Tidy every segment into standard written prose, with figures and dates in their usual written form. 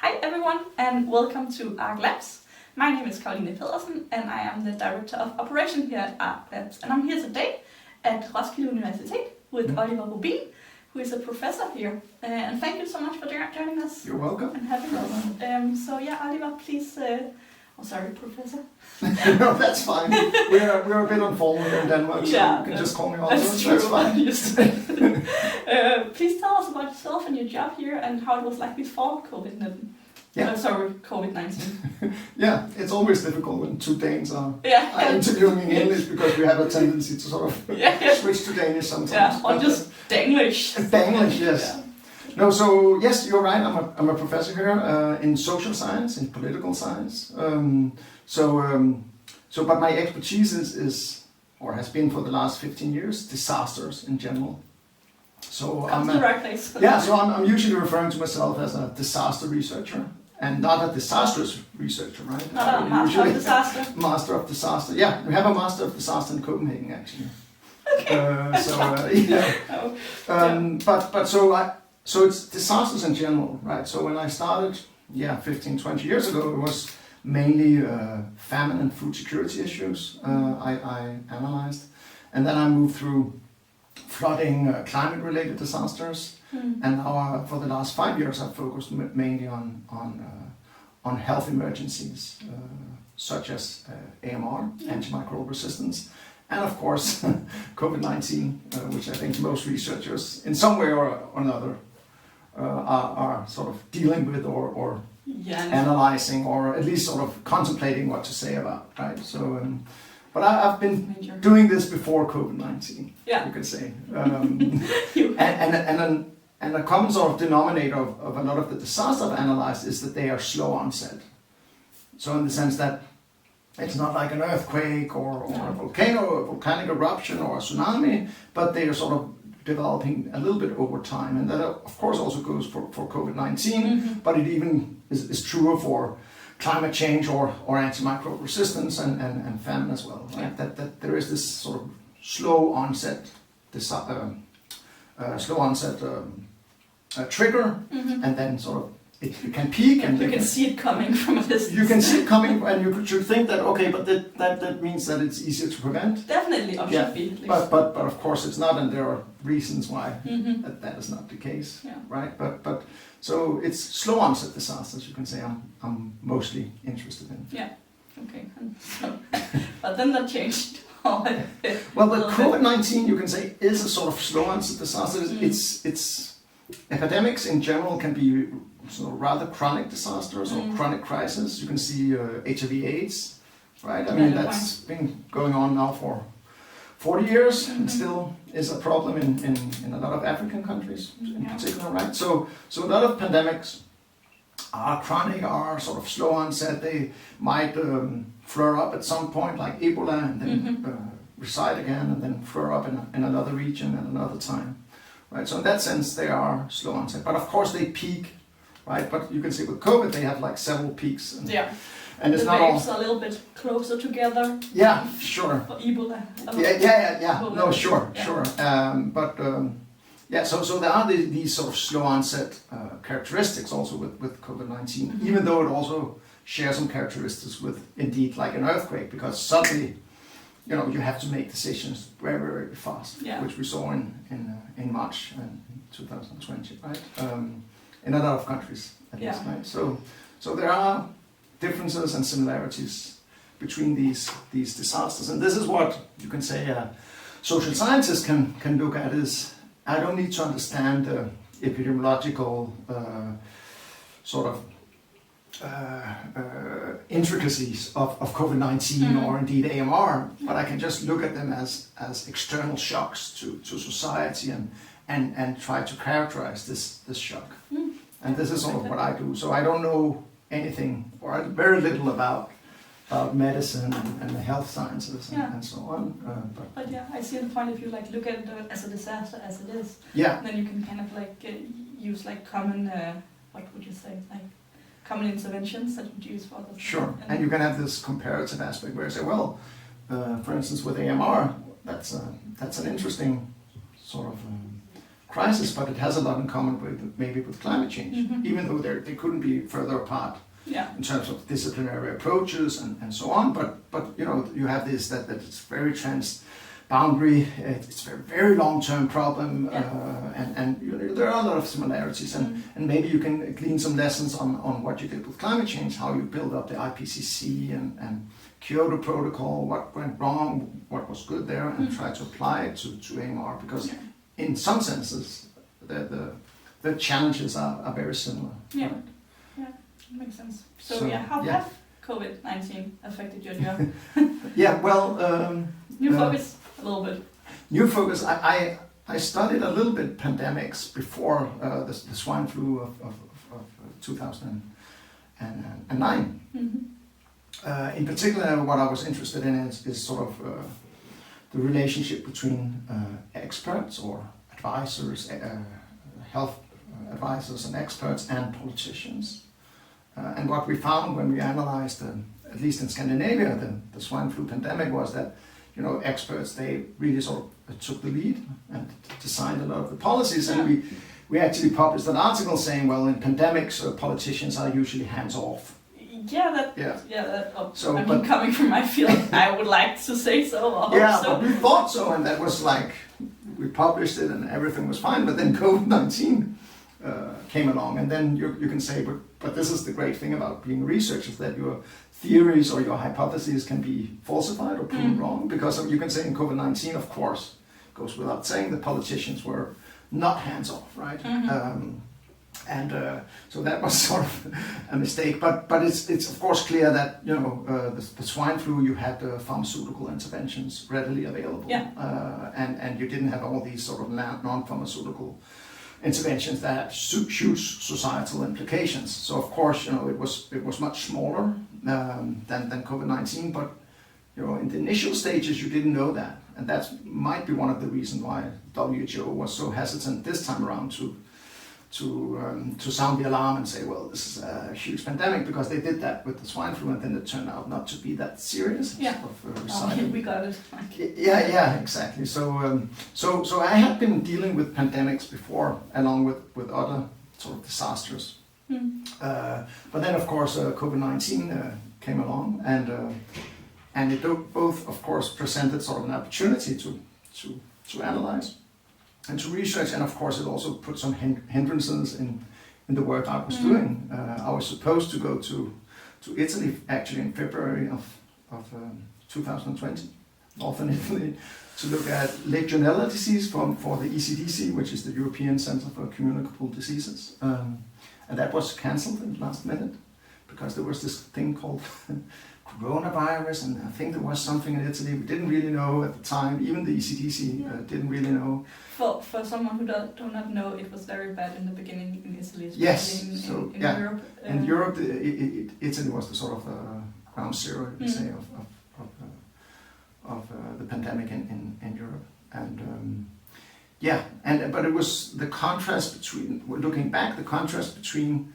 Hi everyone and welcome to ARC Labs. My name is Caroline Pedersen and I am the Director of Operation here at ARC Labs. And I'm here today at Roskilde University with Olivier Rubin, who is a professor here. And thank you so much for joining us. You're welcome. And having us. Olivier, please... Professor. No, that's fine. We're a bit informal here in Denmark, so you can just call me Oliver. That's fine. Please tell us about yourself and your job here and how it was like before COVID-19. Yeah. COVID-19. Yeah, it's always difficult when two Danes are interviewing in English because we have a tendency to sort of switch to Danish sometimes. Yeah, or just Danglish. Danglish, yes. Yeah. No, so yes, you're right. I'm a professor here in social science, in political science. But my expertise is or has been for the last 15 years disasters in general. So I'm usually referring to myself as a disaster researcher and not a disastrous researcher, right? Not a master of disaster. Master of disaster. Yeah, we have a master of disaster in Copenhagen actually. Okay. So it's disasters in general, right? So when I started, 15, 20 years ago, it was mainly famine and food security issues I analyzed. And then I moved through flooding, climate-related disasters. And now for the last 5 years, I've focused mainly on health emergencies, such as AMR, antimicrobial resistance, and of course COVID-19, which I think most researchers in some way or another are sort of dealing with or analyzing or at least sort of contemplating what to say about, right? So, but I've been doing this before COVID-19, you could say. And a common sort of denominator of a lot of the disasters I've analyzed is that they are slow onset. So in the sense that it's not like an earthquake or a volcano, or a volcanic eruption or a tsunami, but they are sort of developing a little bit over time. And that of course also goes for COVID-19, but it even is truer for climate change or antimicrobial resistance and famine as well. Right? That there is this sort of slow onset trigger, and then sort of it can peak, and you can see it coming from a distance. You can see it coming, and you should think that but that means that it's easier to prevent. Definitely, or should be. At least. But of course it's not, and there are reasons why that is not the case, right? But so it's slow onset disasters. You can say I'm mostly interested in. Yeah. Okay. But then that changed. Well, the COVID-19 you can say is a sort of slow onset disaster. It's epidemics in general can be sort of rather chronic disasters or chronic crises. You can see HIV/AIDS, right? I mean, that's been going on now for 40 years and still is a problem in a lot of African countries in particular, right? So a lot of pandemics are chronic, are sort of slow onset. They might flare up at some point, like Ebola, and then reside again, and then flare up in another region at another time. Right, so in that sense, they are slow onset, but of course they peak, right? But you can see with COVID, they have like several peaks, and it's not all. The waves are a little bit closer together. Yeah, sure. For Ebola. No, sure. So there are these sort of slow onset characteristics also with COVID-19, even though it also shares some characteristics with indeed like an earthquake, because suddenly, you have to make decisions very, very fast, which we saw in March 2020, right? In a lot of countries, at least, right? So there are differences and similarities between these disasters, and this is what you can say social scientists can look at is, I don't need to understand the epidemiological sort of intricacies of COVID-19 or indeed AMR, but I can just look at them as external shocks to society and try to characterize this shock. And this is sort of what I do. So I don't know anything or very little about medicine and the health sciences and so on. But I see the point if you like look at it as a disaster as it is. Yeah. Then you can kind of like use like common, what would you say, like common interventions that you use for this. Sure, and you can have this comparative aspect where you say, well, for instance, with AMR, that's an interesting sort of crisis, but it has a lot in common with maybe with climate change, even though they couldn't be further apart in terms of disciplinary approaches and so on. But you know, you have this that it's very boundary. It's a very long-term problem, and you know, there are a lot of similarities, and maybe you can glean some lessons on what you did with climate change, how you build up the IPCC and Kyoto Protocol, what went wrong, what was good there, and try to apply it to AMR, because in some senses the challenges are very similar. Yeah, right? Yeah, makes sense. So how has COVID-19 affected your job? Yeah, well, new focus a little bit. New focus. I studied a little bit pandemics before the swine flu of 2009. In particular, what I was interested in is sort of the relationship between experts or advisors, health advisors and experts, and politicians. And what we found when we analyzed, at least in Scandinavia, the swine flu pandemic, was that, you know, experts, they really sort of took the lead and designed a lot of the policies. And we actually published an article saying, well, in pandemics, politicians are usually hands-off. So, I mean, coming from my field, I would like to say so. But we thought so, and that was like, we published it and everything was fine, but then COVID-19 came along, and then you can say, but this is the great thing about being a researcher, is that your theories or your hypotheses can be falsified or proven wrong, because you can say in COVID-19, of course, goes without saying, the politicians were not hands-off, right? So that was sort of a mistake, but it's of course clear that, you know, the swine flu, you had pharmaceutical interventions readily available, and you didn't have all these sort of non-pharmaceutical interventions that had huge societal implications. So of course, you know, it was much smaller than COVID-19, but, you know, in the initial stages you didn't know that, and that might be one of the reasons why WHO was so hesitant this time around to sound the alarm and say, well, this is a huge pandemic, because they did that with the swine flu, and then it turned out not to be that serious. We got it. Exactly. So I had been dealing with pandemics before, along with other sort of disasters. But then, of course, COVID-19 came along, and it both, of course, presented sort of an opportunity to analyze and to research, and of course it also put some hindrances in the work I was doing. I was supposed to go to Italy actually in February of 2020, northern Italy, to look at Legionella disease for the ECDC, which is the European Center for Communicable Diseases, and that was cancelled in the last minute because there was this thing called coronavirus, and I think there was something in Italy we didn't really know at the time. Even the ECDC didn't really know. For someone who do not know, it was very bad in the beginning in Italy, especially in Europe. In Europe, Italy was the sort of ground zero, you could say, of the pandemic in Europe, and but it was the contrast between, looking back, the contrast between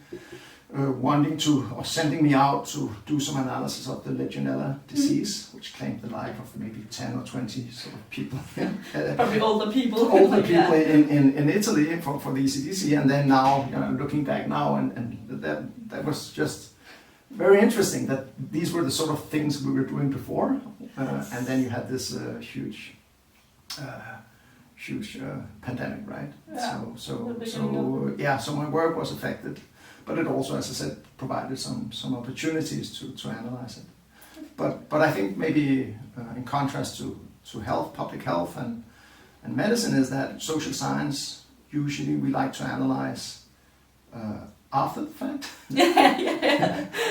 wanting to, or sending me out to do some analysis of the Legionella disease, which claimed the life of maybe 10 or 20 sort of people. Probably older people. In Italy for the ECDC, and then now, you know, looking back now, and that was just very interesting, that these were the sort of things we were doing before, and then you had this huge pandemic, right? So my work was affected. But it also, as I said, provided some opportunities to analyze it. But I think maybe in contrast to health, public health and medicine, is that social science, usually we like to analyze after the fact.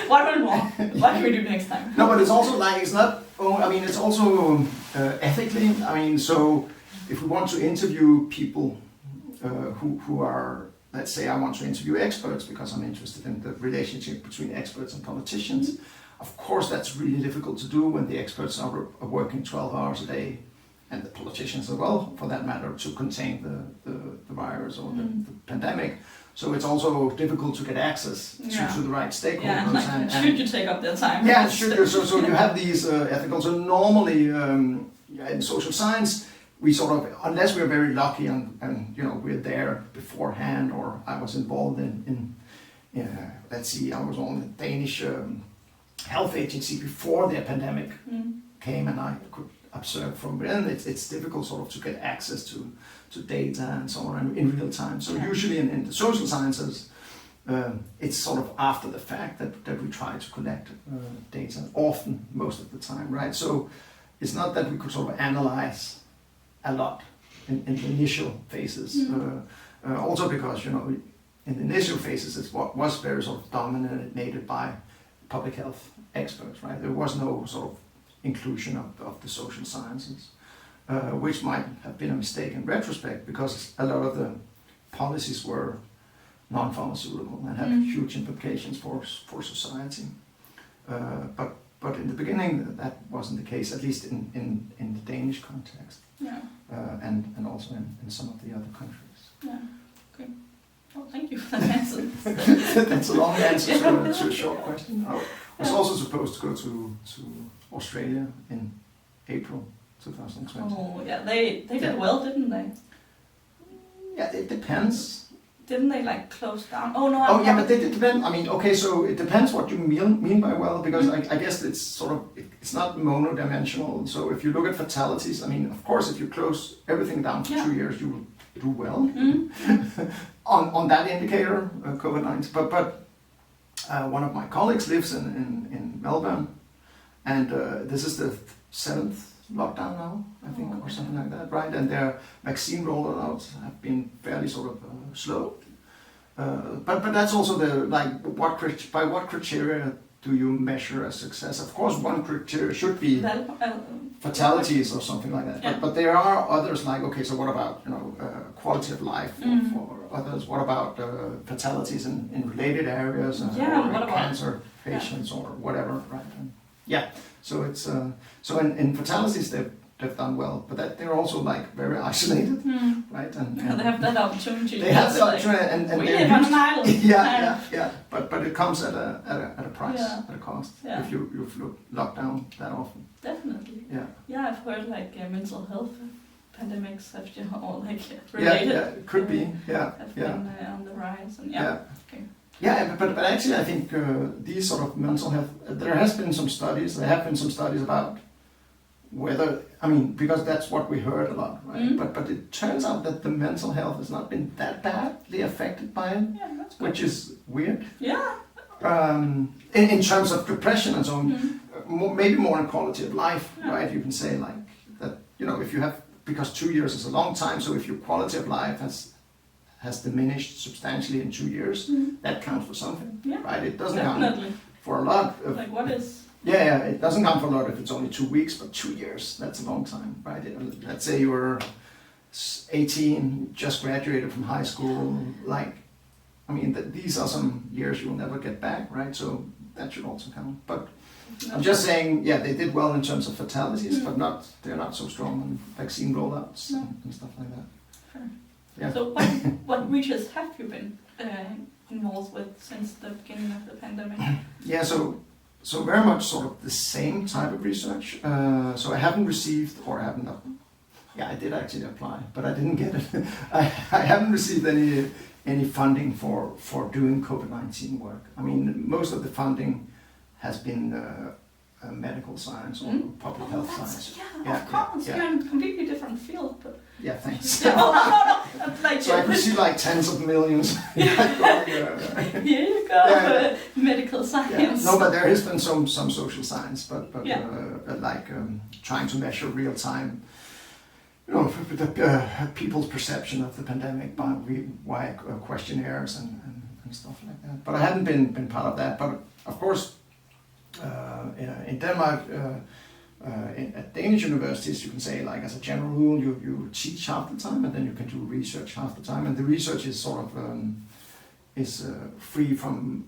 What went wrong? What can we do next time? No, but it's also like, it's not, I mean, it's also ethically, I mean, so if we want to interview people who are, let's say I want to interview experts because I'm interested in the relationship between experts and politicians. Of course, that's really difficult to do when the experts are working 12 hours a day, and the politicians as well, for that matter, to contain the virus or the pandemic. So it's also difficult to get access to the right stakeholders. Should you take up their time? Should you? So you have these ethical. So normally in social science, we sort of, unless we're very lucky and we're there beforehand, or I was involved in let's see, I was on the Danish health agency before the pandemic came, and I could observe from within. It's difficult sort of to get access to data and so on in real time. So usually in the social sciences, it's sort of after the fact that we try to collect data, often, most of the time, right? So it's not that we could sort of analyze a lot in the initial phases. Also because, in the initial phases, it was very sort of dominated by public health experts, right? There was no sort of inclusion of the social sciences, which might have been a mistake in retrospect, because a lot of the policies were non-pharmaceutical and had huge implications for society. But in the beginning, that wasn't the case, at least in the Danish context, and also in some of the other countries. Yeah. Okay. Well, thank you for that answer. That's a long answer to a short question. I was also supposed to go to Australia in April 2020. Oh, yeah, they did well, didn't they? Yeah, it depends. Didn't they like close down? Oh no. But it depends. I mean, okay, so it depends what you mean by well, because I guess it's sort of, it's not monodimensional. So if you look at fatalities, I mean, of course, if you close everything down for 2 years, you will do well on that indicator, COVID-19. But one of my colleagues lives in Melbourne, and this is the 7th lockdown now, I think, or something like that, right? And their vaccine rollouts have been fairly sort of slow. But that's also by what criteria do you measure a success? Of course, one criteria should be fatalities or something like that. Yeah. But there are others, like, okay, so what about quality of life for others? What about fatalities in related areas, or cancer patients or whatever, right? So it's so in fatalities they've done well, but that they're also like very isolated, right? And they have that opportunity. They have the opportunity, and we live on an island. Yeah. But it comes at a price, at a cost. Yeah. If you lock down that often. Definitely. Yeah. Yeah, I've heard like mental health pandemics have all like related. Yeah, it could be. Yeah. Have been on the rise, and Okay. Yeah, but actually I think these sort of mental health, there have been some studies about whether, I mean, because that's what we heard a lot, right? But it turns out that the mental health has not been that badly affected by it, which is weird. Yeah. In terms of depression and so on, maybe more in quality of life, right? You can say like that, if you have, because 2 years is a long time, so if your quality of life has diminished substantially in 2 years, that counts for something, right? It doesn't count for a lot. Like what is? Yeah, it doesn't count for a lot if it's only 2 weeks, but 2 years, that's a long time, right? Let's say you were 18, just graduated from high school, these are some years you will never get back, right? So that should also count. But I'm just saying, they did well in terms of fatalities, but they're not so strong on vaccine rollouts and stuff like that. Sure. Yeah. So what research have you been involved with since the beginning of the pandemic? Yeah, so very much sort of the same type of research. So I haven't received, or I haven't, I did actually apply, but I didn't get it. I haven't received any funding for doing COVID-19 work. I mean, most of the funding has been medical science or public health science. Yeah, of course. You're in a completely different field, but. Yeah, thanks. No. Like, so I could see like tens of millions. Here you go, medical science. Yeah. No, but there has been some social science, but trying to measure real time, people's perception of the pandemic by questionnaires and stuff like that. But I hadn't been part of that. But of course, in Denmark. At Danish universities, you can say, like, as a general rule, you teach half the time, and then you can do research half the time, and the research is sort of free from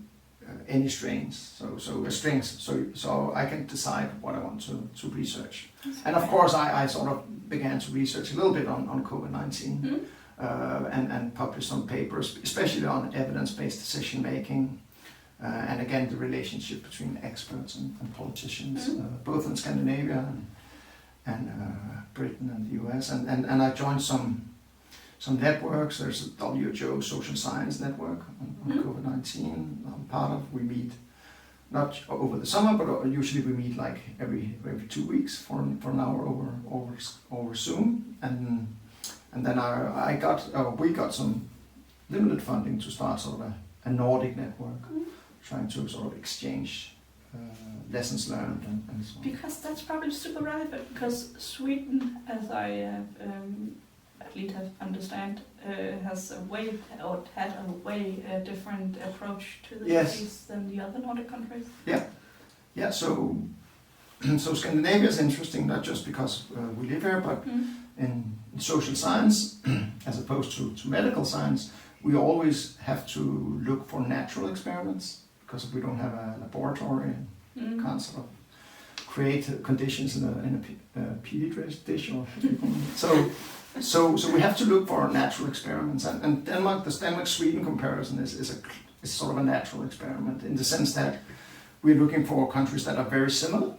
any strings. So I can decide what I want to research. And of course, I sort of began to research a little bit on COVID-19 and publish some papers, especially on evidence-based decision making. And again, the relationship between experts and politicians, both in Scandinavia and Britain and the US, and I joined some networks. There's a WHO social science network on COVID-19 I'm part of. We meet not over the summer, but usually we meet like every 2 weeks for an hour over Zoom, and then we got some limited funding to start sort of a Nordic network, trying to sort of exchange lessons learned and so on. Because that's probably super relevant, because Sweden, as I at least have understand, has a way, or had a way different approach to the disease than the other Nordic countries. Yeah. So Scandinavia is interesting, not just because we live here, but in social science, as opposed to medical science, we always have to look for natural experiments, because if we don't have a laboratory and can't sort of create conditions in a petri dish, or so we have to look for natural experiments, and Denmark, the Denmark-Sweden comparison is sort of a natural experiment, in the sense that we're looking for countries that are very similar,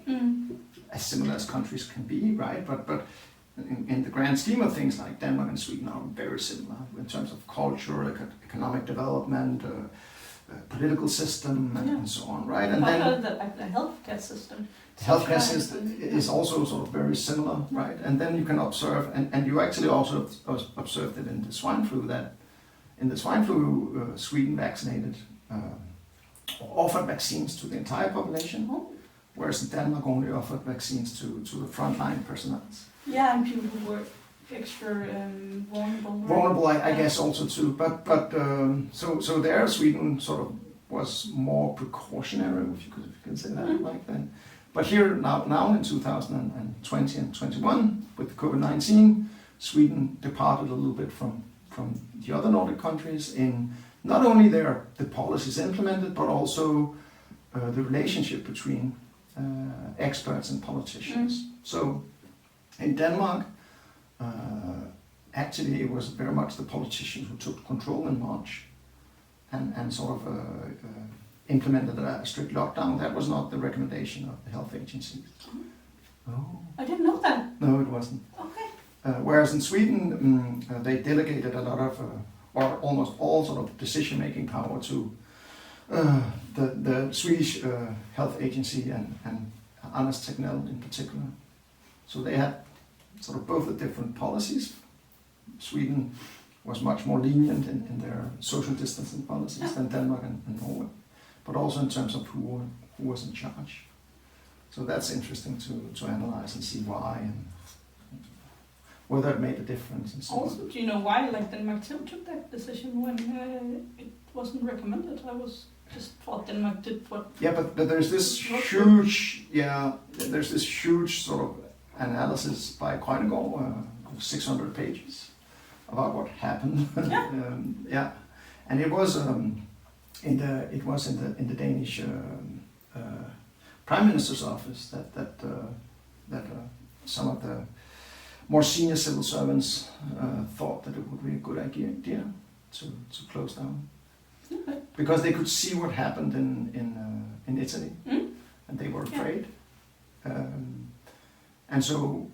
as similar as countries can be, right? But in the grand scheme of things, like Denmark and Sweden are very similar in terms of culture, economic development, political system, and so on, right? And then the healthcare system. The healthcare system is also sort of very similar, right? And then you can observe, and you actually also observed it in the swine flu, that in the swine flu, Sweden vaccinated, offered vaccines to the entire population, whereas in Denmark only offered vaccines to the frontline personnel. Yeah, and people who were extra vulnerable. Vulnerable, I guess, also too. But so there, Sweden sort of was more precautionary, if you can say that like that. But here now in 2020 and 21, with COVID-19, Sweden departed a little bit from the other Nordic countries in not only the policies implemented, but also the relationship between experts and politicians. So in Denmark, actually it was very much the politicians who took control in March and sort of implemented a strict lockdown. That was not the recommendation of the health agencies. Oh. I didn't know that. No, it wasn't. Okay. Whereas in Sweden, they delegated a lot of, or almost all sort of decision-making power to the Swedish health agency and Anders Tegnell in particular. So they had sort of both the different policies. Sweden was much more lenient in their social distancing policies than Denmark and Norway, but also in terms of who was in charge. So that's interesting to analyze and see why and whether it made a difference. And so also, do you know why Denmark took that decision when it wasn't recommended? I was just thought Denmark did what. Yeah, but there's this huge sort of analysis by Krønegård of 600 pages about what happened. Yeah. And it was in the Danish Prime Minister's office that some of the more senior civil servants thought that it would be a good idea to close down, because they could see what happened in Italy, and they were afraid. And so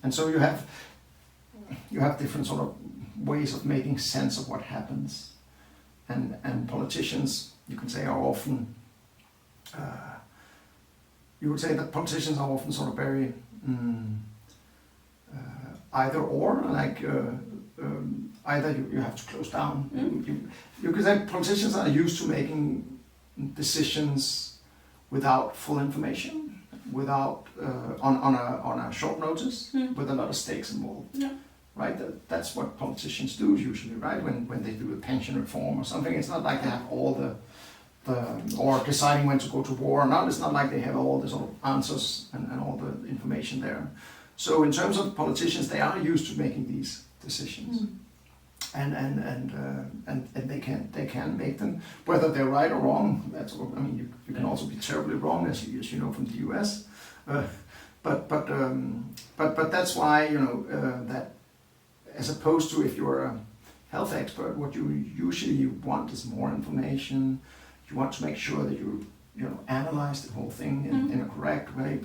and so you have different sort of ways of making sense of what happens, and politicians, you can say, are often you would say that politicians are often sort of very either or, like either you have to close down. You could say politicians are used to making decisions without full information, without on a short notice, with a lot of stakes involved. Yeah. Right, that's what politicians do usually, right? When they do a pension reform or something, it's not like they have all the or deciding when to go to war. Now it's not like they have all the sort of answers and all the information there. So in terms of politicians, they are used to making these decisions, and they can make them, whether they're right or wrong. That's what, I mean, you can also be terribly wrong, as you know from the US. But that's why, you know, that as opposed to if you're a health expert, what you usually want is more information. You want to make sure that you analyze the whole thing in a correct way.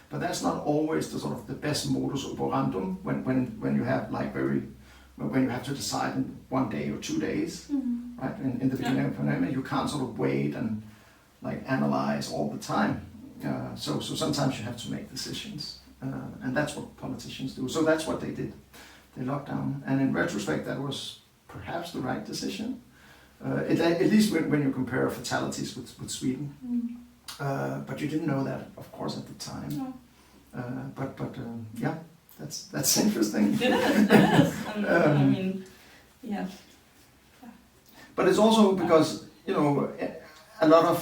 But but that's not always the sort of the best modus operandum when you have like when you have to decide in 1 day or 2 days, right? In the beginning of the pandemic, you can't sort of wait and like analyze all the time. So sometimes you have to make decisions, and that's what politicians do. So that's what they did. They locked down, and in retrospect, that was perhaps the right decision. At least when you compare fatalities with Sweden. But you didn't know that, of course, at the time. No. But yeah, that's interesting. It is. I mean, yeah. But it's also because a lot of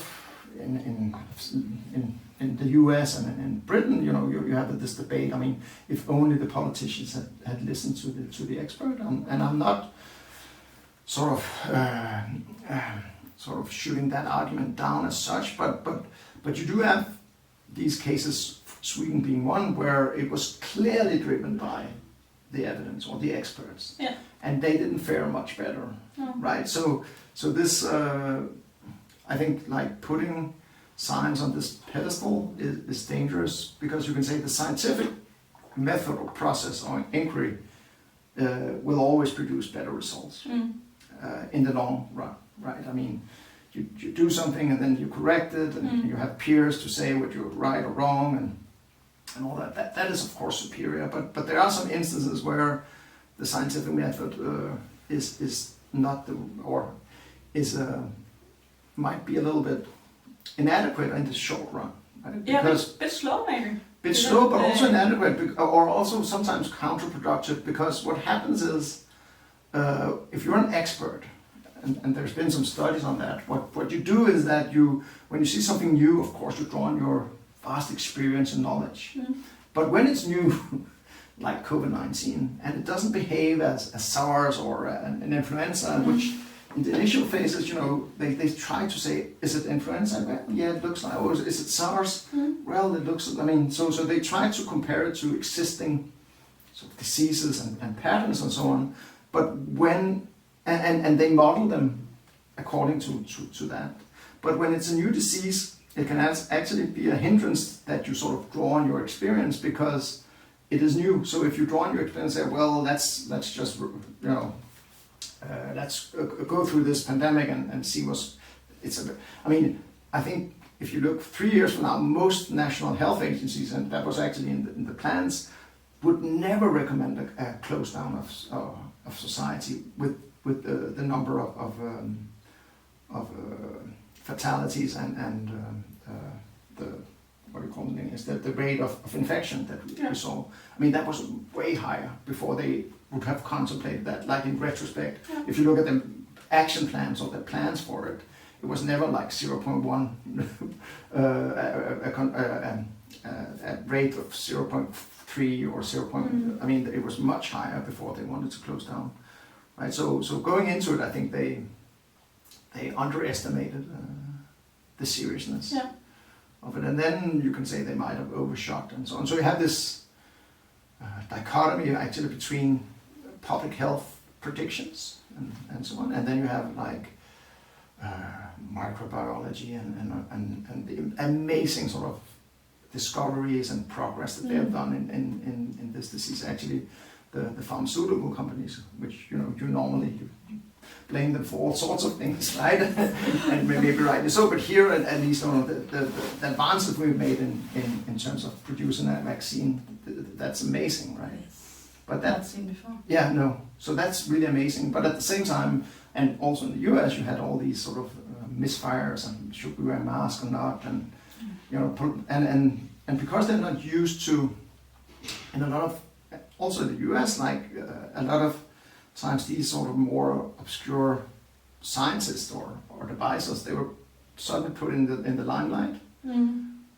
in the U.S. and in Britain, you have this debate. I mean, if only the politicians had listened to the expert, and I'm not sort of shooting that argument down as such, but you do have these cases, Sweden being one, where it was clearly driven by the evidence or the experts, and they didn't fare much better, right? So this, I think, like putting science on this pedestal is dangerous, because you can say the scientific method or process or inquiry will always produce better results in the long run, right? I mean, you do something and then you correct it, and you have peers to say what you're right or wrong, and all that. That is of course superior, but there are some instances where the scientific method is not might be a little bit inadequate in the short run, right? Because bit slow maybe. Bit slow, but also inadequate, or also sometimes counterproductive, because what happens is, if you're an expert, and there's been some studies on that, what you do is that when you see something new, of course, you draw on your vast experience and knowledge. But when it's new, like COVID-19, and it doesn't behave as SARS or an influenza, which in the initial phases, they try to say, is it influenza? Well, yeah, it looks like. Or is it SARS? Well, it looks. I mean, so they try to compare it to existing sort of diseases and patterns and so on. But when and they model them according to that. But when it's a new disease, it can actually be a hindrance that you sort of draw on your experience, because it is new. So if you draw on your experience and say, well, let's just let's go through this pandemic and see I mean, I think if you look 3 years from now, most national health agencies, and that was actually in the plans, would never recommend a close down of society with the number of fatalities and the what do you call it is the rate of infection that we saw. I mean, that was way higher before they would have contemplated that. Like in retrospect, if you look at the action plans or the plans for it, it was never like 0.1 a rate of 0.3 or 0. I mean, it was much higher before they wanted to close down, right? So going into it, I think they underestimated the seriousness of it, and then you can say they might have overshot and so on. So you have this dichotomy actually between public health predictions and so on, and then you have like microbiology and the amazing sort of discoveries and progress that they have done in this disease. Actually, the pharmaceutical companies, which you normally blame them for all sorts of things, right? And maybe rightly so, but here at least the advances we've made in terms of producing a vaccine, that's amazing, right? But that's seen before. Yeah, no. So that's really amazing. But at the same time, and also in the US, you had all these sort of misfires and should we wear a mask or not, and and because they're not used to, and a lot of, also in the US, like a lot of times these sort of more obscure scientists or devices, they were suddenly put in the limelight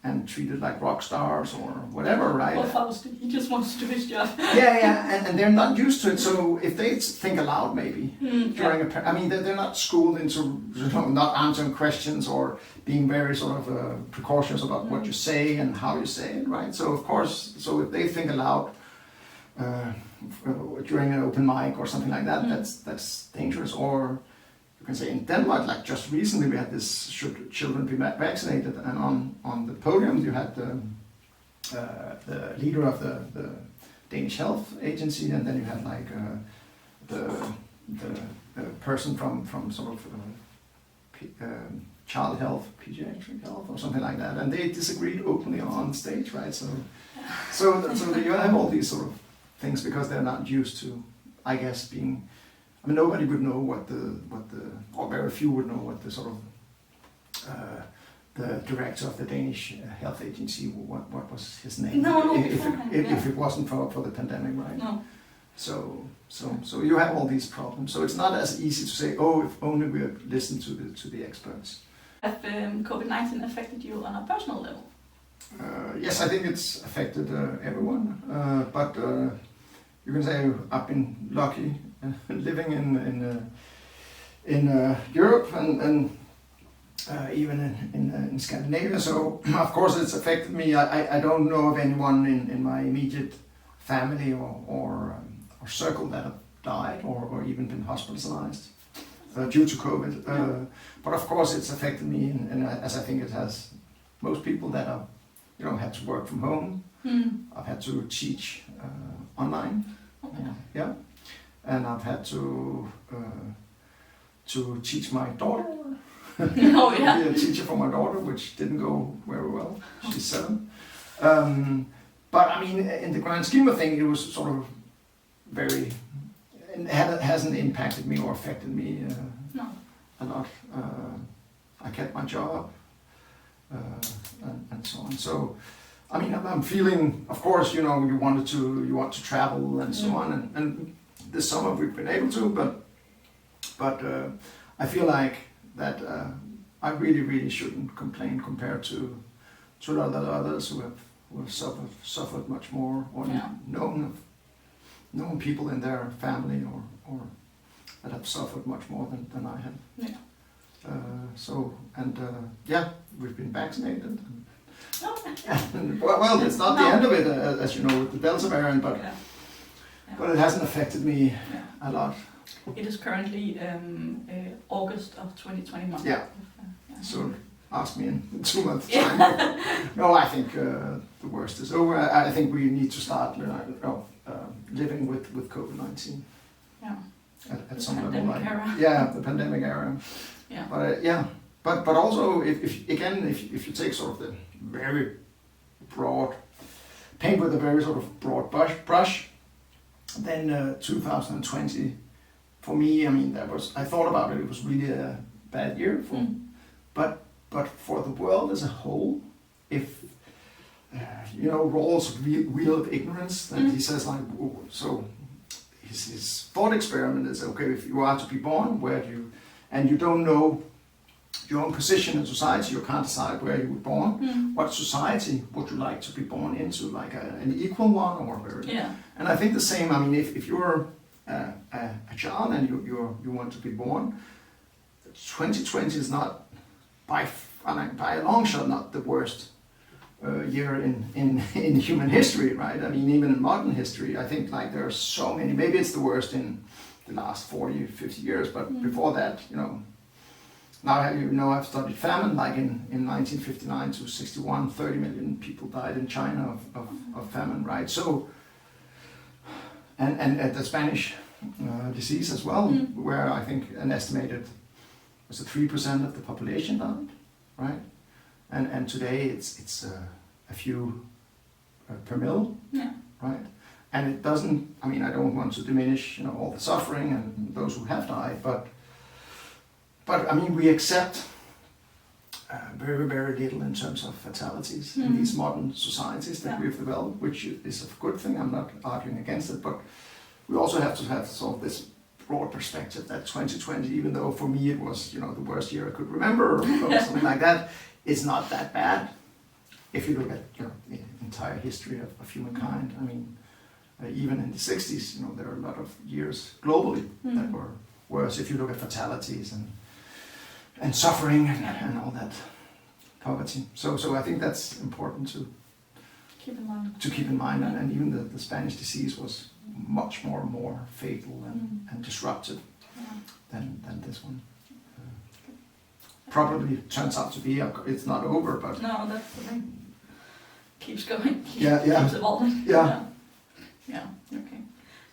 and treated like rock stars or whatever, right? Well, Faust, he just wants to do his job. and they're not used to it. So if they think aloud, maybe during I mean, they're not schooled into not answering questions or being very sort of precautious about what you say and how you say it, right? So of course, so if they think aloud during an open mic or something like that, that's dangerous. Or you can say in Denmark, like just recently we had this, should children be vaccinated, and on the podium you had the leader of the Danish Health Agency, and then you had like the person from sort of child health, pediatric health, or something like that, and they disagreed openly on stage, right? So you have all these sort of things because they're not used to, I guess, being. I mean, nobody would know or very few would know what the sort of the director of the Danish Health Agency, what was his name? No, if it wasn't for the pandemic, right? No. So you have all these problems. So it's not as easy to say, oh, if only we had listened to the experts. Have COVID-19 affected you on a personal level? Yes, I think it's affected everyone. But you can say I've been lucky living in Europe and even in Scandinavia. So of course it's affected me. I don't know of anyone in my immediate family or circle that have died or even been hospitalized due to COVID. But of course it's affected me, and as I think it has most people that have had to work from home. I've had to teach online. Yeah, and I've had to teach my daughter. Oh yeah. Be a teacher for my daughter, which didn't go very well. She's 7. But I mean, in the grand scheme of things, it was sort of very. It hasn't impacted me or affected me a lot. I kept my job and so on. So. I mean, I'm feeling, of course, you want to travel and so on, and this summer we've been able to, but I feel like that I really shouldn't complain compared to a lot of others who have suffered much more, or known people in their family or that have suffered much more than I have. Yeah. We've been vaccinated. Well, it's not the end of it, as you know, with the Delta variant, but it hasn't affected me a lot. It is currently August of 2021. Yeah. So ask me in 2 months' time. No, I think the worst is over. I think we need to start living with COVID-19. Yeah. At some level, pandemic era. Yeah, the pandemic era. Yeah. But also if you take sort of the very broad paint with a very sort of broad brush, then 2020 for me, I mean, I thought about it. It was really a bad year but for the world as a whole, if Rawls' wheel of ignorance, that he says like, so his thought experiment is, okay, if you are to be born, and you don't know your own position in society, you can't decide where you were born. What society would you like to be born into, like an equal one or very? Yeah. And I think the same. I mean, if you're a child and you want to be born, 2020 is not by a long shot not the worst year in human history, right? I mean, even in modern history, I think like there are so many. Maybe it's the worst in the last 40, 50 years, but before that, Now I've studied famine, like in 1959 to 61, 30 million people died in China of famine, right? So, and the Spanish disease as well, where I think an estimated, was it 3% of the population died, right? And today it's a few per mill, right? And it doesn't, I mean, I don't want to diminish, all the suffering and those who have died, but I mean, we accept very, very little in terms of fatalities in these modern societies that we've developed, which is a good thing. I'm not arguing against it, but we also have to have sort of this broad perspective that 2020, even though for me it was, the worst year I could remember or something like that, it's not that bad. If you look at the entire history of humankind, I mean, even in the 60s, there are a lot of years globally that were worse. If you look at fatalities and suffering and all that poverty. So I think that's important to keep in mind. And even the Spanish disease was much more fatal and disruptive than this one. Probably turns out to be. It's not over, but no, that's the thing. keeps going, Yeah. keeps evolving. Yeah. Yeah. Okay.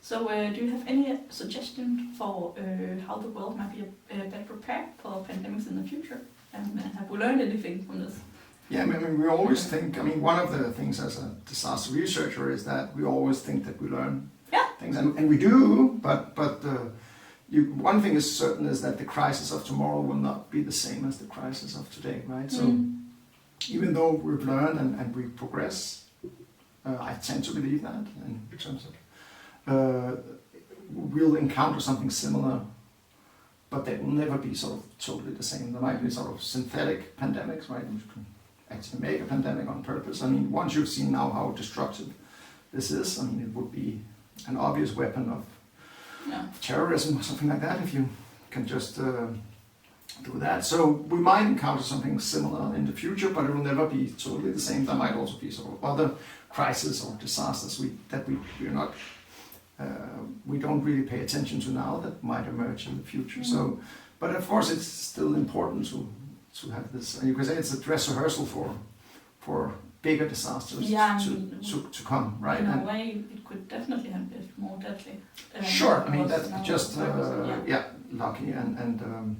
So, do you have any suggestion for how the world might be better prepared for pandemics in the future? And have we learned anything from this? Yeah, I mean, we always think, one of the things as a disaster researcher is that we always think that we learn things, and we do, but one thing is certain is that the crisis of tomorrow will not be the same as the crisis of today, right? So even though we've learned and we progress, I tend to believe that in terms of we'll encounter something similar, but they will never be sort of totally the same. There might be sort of synthetic pandemics, right? You can actually make a pandemic on purpose. I mean, once you've seen now how destructive this is, I mean, it would be an obvious weapon of terrorism or something like that if you can just do that. So we might encounter something similar in the future, but it will never be totally the same. There might also be sort of other crises or disasters we don't really pay attention to now that might emerge in the future. So, but of course, it's still important to have this. And you can say it's a dress rehearsal for bigger disasters to come, right? In a way, it could definitely have been more deadly. Sure, I mean that's just lucky and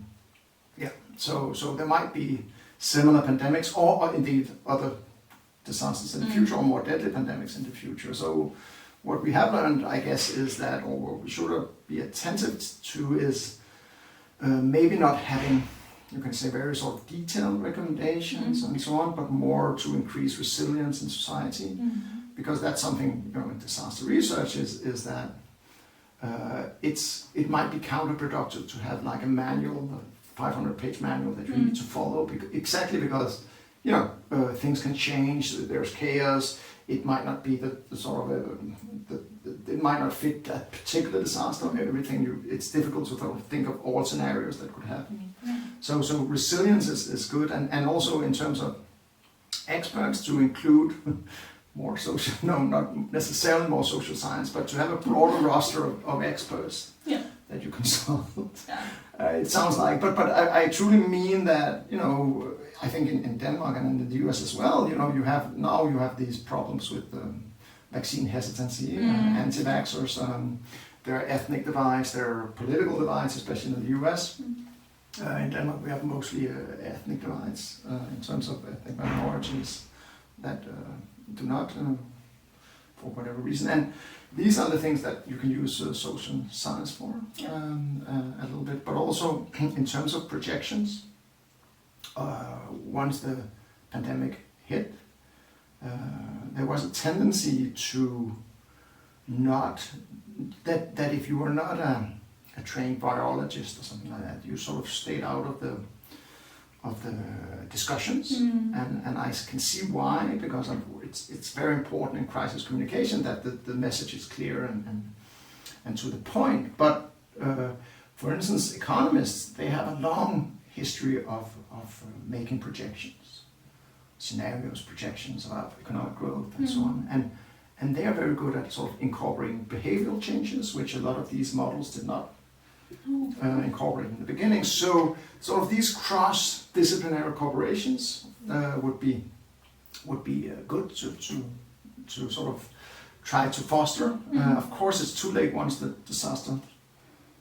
So there might be similar pandemics or indeed other disasters in the future or more deadly pandemics in the future. So what we have learned, I guess, is that, or what we should be attentive to is maybe not having, you can say, very sort of detailed recommendations and so on, but more to increase resilience in society, because that's something, in disaster research is that it might be counterproductive to have like a manual, a 500-page manual that you need to follow, exactly because things can change, there's chaos, it might not be the sort of it might not fit that particular disaster. Everything it's difficult to sort of think of all scenarios that could happen. So resilience is good, and also in terms of experts to include more social, not necessarily more social science, but to have a broader roster of experts that you consult. It sounds like, but I truly mean that, I think in Denmark and in the US as well, you have these problems with vaccine hesitancy, anti-vaxxers, there are ethnic divides, there are political divides, especially in the US. In Denmark we have mostly ethnic divides in terms of ethnic minorities that do not, for whatever reason. And these are the things that you can use social science for a little bit, but also in terms of projections. Once the pandemic hit, there was a tendency to that if you were not a trained biologist or something like that, you sort of stayed out of the discussions, and I can see why, because it's very important in crisis communication that the message is clear and to the point. But for instance, economists, they have a long history of making projections, projections of economic growth and so on, and they are very good at sort of incorporating behavioral changes, which a lot of these models did not incorporate in the beginning. So sort of these cross-disciplinary cooperations would be good to sort of try to foster. Of course, it's too late once the disaster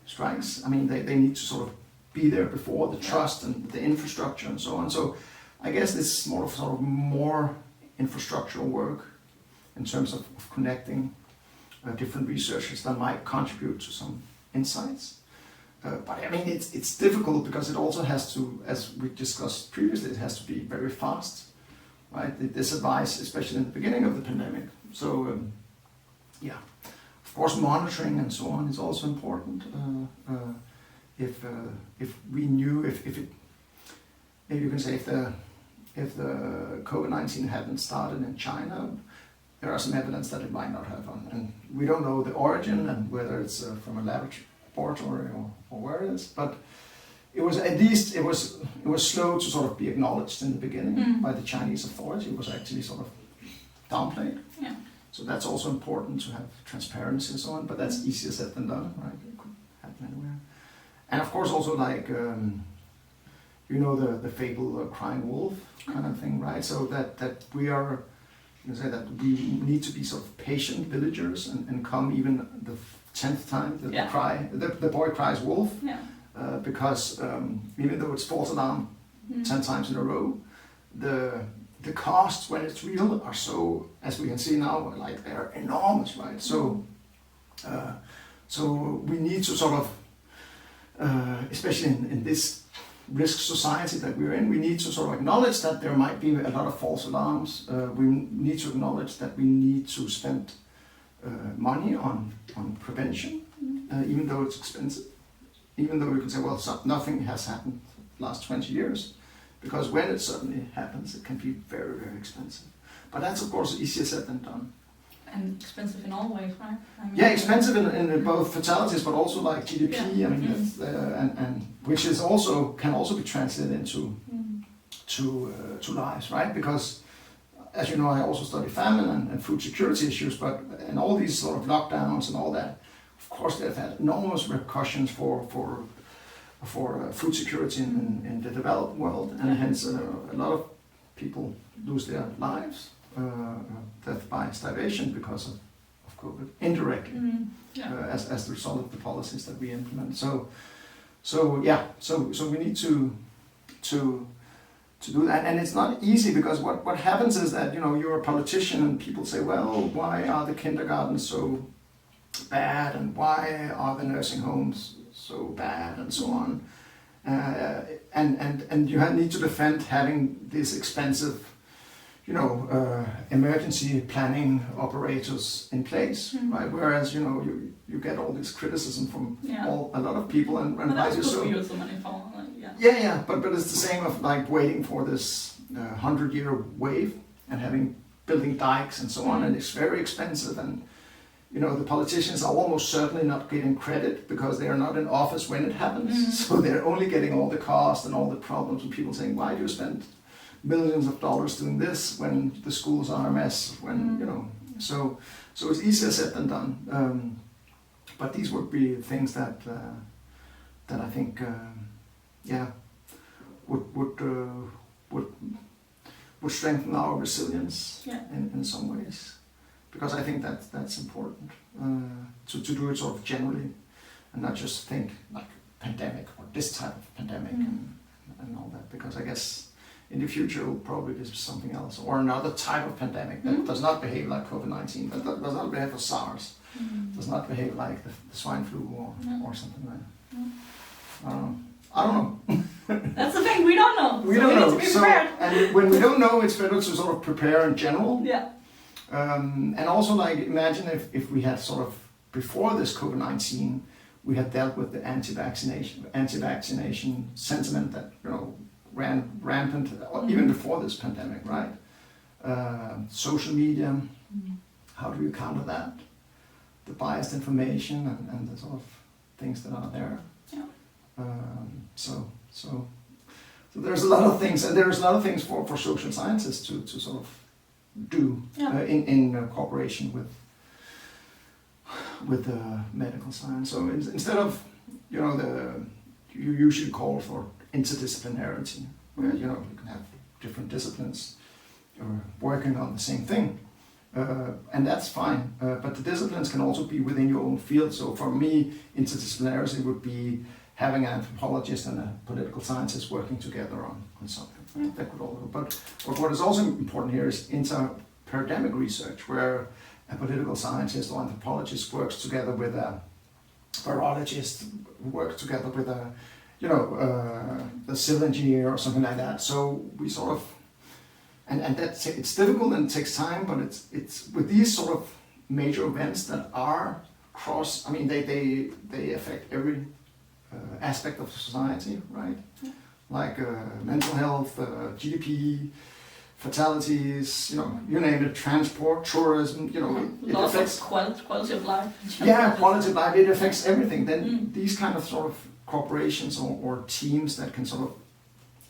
strikes. I mean, they need to sort of be there before, the trust and the infrastructure and so on. So I guess this is more infrastructural work in terms of connecting different researchers that might contribute to some insights. But I mean, it's difficult because it also has to, as we discussed previously, it has to be very fast, right? This advice, especially in the beginning of the pandemic. So of course, monitoring and so on is also important. If we knew if you can say if the COVID-19 hadn't started in China, there are some evidence that it might not have, and we don't know the origin and whether it's from a laboratory or where it is. But it was at least it was slow to sort of be acknowledged in the beginning by the Chinese authority. It was actually sort of downplayed. Yeah. So that's also important to have transparency and so on. But that's easier said than done, right? It could happen anywhere. And of course also like the fable crying wolf kind of thing, right? So that we are you say that we need to be sort of patient villagers and come even the 10th time the boy cries wolf, because even though it's false alarm 10 times in a row, the costs when it's real are so, as we can see now, like they're enormous, right? So we need to sort of, especially in this risk society that we're in, we need to sort of acknowledge that there might be a lot of false alarms. We need to acknowledge that we need to spend money on prevention, even though it's expensive. Even though we can say, well, nothing has happened the last 20 years, because when it suddenly happens, it can be very, very expensive. But that's, of course, easier said than done. And expensive in all ways, right? I mean, expensive in both fatalities, but also like GDP. I mean, that's, and which is can also be translated into to lives, right? Because, as you know, I also study famine and food security issues, and all these sort of lockdowns and all that, of course, they've had enormous repercussions for food security in the developed world, and hence a lot of people lose their lives, death by starvation because of COVID, indirectly, as the result of the policies that we implement. So we need to do that, and it's not easy, because what happens is that, you know, you're a politician and people say, well, why are the kindergartens so bad, and why are the nursing homes so bad, and so on, and you need to defend having this expensive, you know, emergency planning operators in place, right? Whereas, you know, you get all this criticism from a lot of people, and rightly so. But it's the same of like waiting for this 100-year wave and building dikes and so on, and it's very expensive, and you know, the politicians are almost certainly not getting credit because they are not in office when it happens. So they're only getting all the cost and all the problems, and people saying, why do you spend millions of dollars doing this when the schools are a mess, when, you know, so it's easier said than done. But these would be things that I think, would strengthen our resilience in some ways. Because I think that's important, to do it sort of generally, and not just think like pandemic or this type of pandemic and all that. Because I guess in the future it will probably be something else, or another type of pandemic that does not behave like COVID-19, that does not behave like SARS, does not behave like the swine flu or something like that. I don't know. That's the thing, we don't know. We don't know. Need to be prepared. And when we don't know, it's better to sort of prepare in general. And also, like, imagine if we had sort of, before this COVID-19, we had dealt with the anti-vaccination sentiment that, you know, ran rampant even before this pandemic, right? Social media, how do you counter that? The biased information and the sort of things that are there. So there's a lot of things, and there's a lot of things for social scientists to sort of do in cooperation with medical science. So instead of, you know, you usually call for interdisciplinarity, where, you know, you can have different disciplines working on the same thing, and that's fine. But the disciplines can also be within your own field. So for me, interdisciplinarity would be having an anthropologist and a political scientist working together on something. That could all. But what is also important here is inter-paradigmic research, where a political scientist or anthropologist works together with a virologist, works together with a, you know, a civil engineer or something like that. So we sort of, and that's, it's difficult and it takes time, but it's with these sort of major events that are cross. I mean, they affect every aspect of society, right? Like mental health, GDP, fatalities, you know, you name it, transport, tourism, you know, it affects quality of life. Quality of life, it affects everything. Then these kind of sort of corporations or teams that can sort of,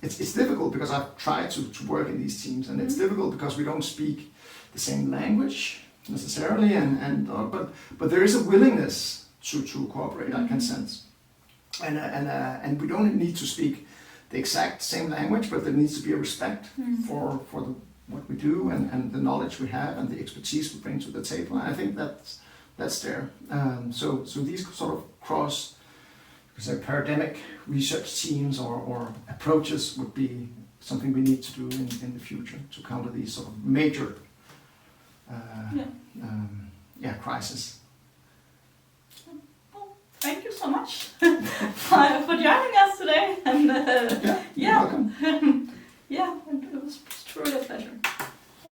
it's difficult because I've tried to work in these teams, and it's difficult because we don't speak the same language necessarily, but there is a willingness to cooperate, I can sense. And we don't need to speak the exact same language, but there needs to be a respect for what we do and the knowledge we have and the expertise we bring to the table. I think that's there. So these sort of cross, paradigmic research teams or approaches would be something we need to do in the future to counter these sort of major crisis. Well, thank you so much for joining us today and